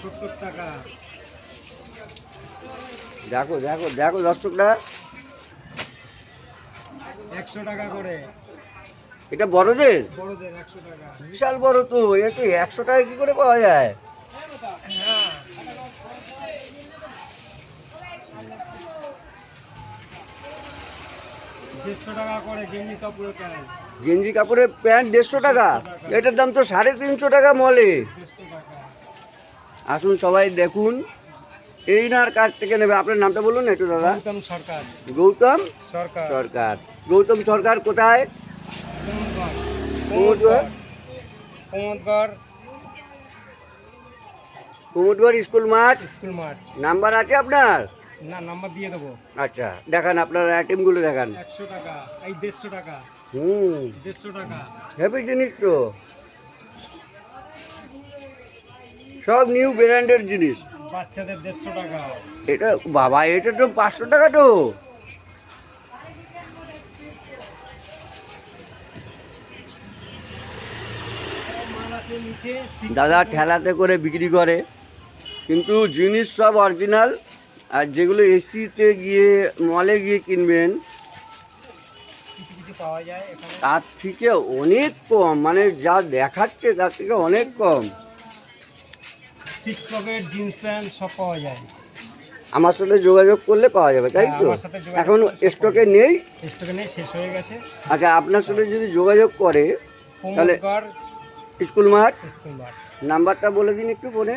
70 টাকা। দেখো দেখো দেখো দর্শকরা, 100 টাকা করে। এটা বড়দের, বড়দের 100 টাকা। বিশাল বড় তো। এটা তো 100 টাকায় কি করে পাওয়া যায়? হ্যাঁ। 150 টাকা করে গেঞ্জি কাপড়ের প্যান্ট। গেঞ্জি কাপড়ের প্যান্ট 150 টাকা। এটার দাম তো 350 টাকা মলে। 150 টাকা। আসুন সবাই দেখুন, এই নার কাছ থেকে নেবে। আপনার নামটা বলুন একটু দাদা। গৌতম সরকার। গৌতম সরকার। সরকার। গৌতম সরকার কোথায়? কুমুদগড়। কুমুদগড় কুমুদগড় স্কুল মাঠ। স্কুল মাঠ। নাম্বার আছে আপনার? না, নাম্বার দিয়ে দেবো। আচ্ছা, দেখান আপনার আইটেমগুলো দেখান। 100 টাকা, এই 150 টাকা। 150 টাকা। হ্যাপি জিনিস তো, সব নিউ ব্র্যান্ডের জিনিস। বাচ্চাদের 150 টাকা। এটা বাবা, এটা তো 500 টাকা তো। মাল আছে নিচে। দাদা ঠেলাতে করে বিক্রি করে, কিন্তু জিনিস সব অরিজিনাল। আর যেগুলো এসিতে গিয়ে মলে গিয়ে কিনবেন কিছু কিছু পাওয়া যায় এখানে। তার থেকে অনেক কম, মানে যা দেখাচ্ছে তার থেকে অনেক কম। 6 পকেট জিন্স প্যান্ট সব পাওয়া যায়। আমার সাথে যোগাযোগ করলে পাওয়া যাবে, তাই হ্যাঁ, তো? আমার সাথে যোগাযোগ এখন করলে সব স্টকে নেই। স্টকে নেই, শেষ হয়ে গেছে। আচ্ছা, আপনার সাথে যদি যোগাযোগ করে তাহলে কুমুদগড় স্কুল মাঠ। স্কুল মাঠ। নাম্বারটা বলে দিন একটু ফোনে।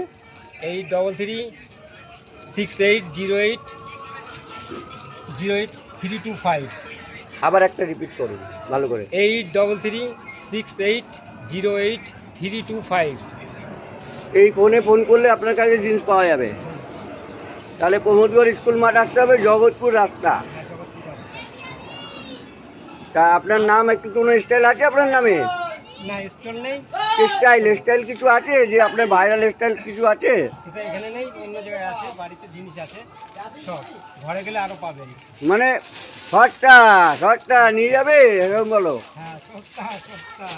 8338080325। আবার একটা রিপিট করুন ভালো করে। 8338080325। এই ফোনে ফোন করলে আপনার কাছে জিনিস পাওয়া যাবে। তাহলে প্রমোদগড় স্কুল মাঠ আসতে হবে, জগৎপুর রাস্তা। তা আপনার নাম একটু কোনো স্টাইল আছে আপনার নামে? না, স্টল নেই। স্টাইল কিছু আছে, যে আপনার ভাইরাল স্টাইল কিছু আছে? সেটা এখানে নেই, অন্য জায়গায় আছে। বাড়িতে জিনিস আছে সব, ঘরে গেলে আরো পাবেন। মানে সস্তা সস্তা নিয়ে যাবে এরকম বলো। হ্যাঁ, সস্তা সস্তা।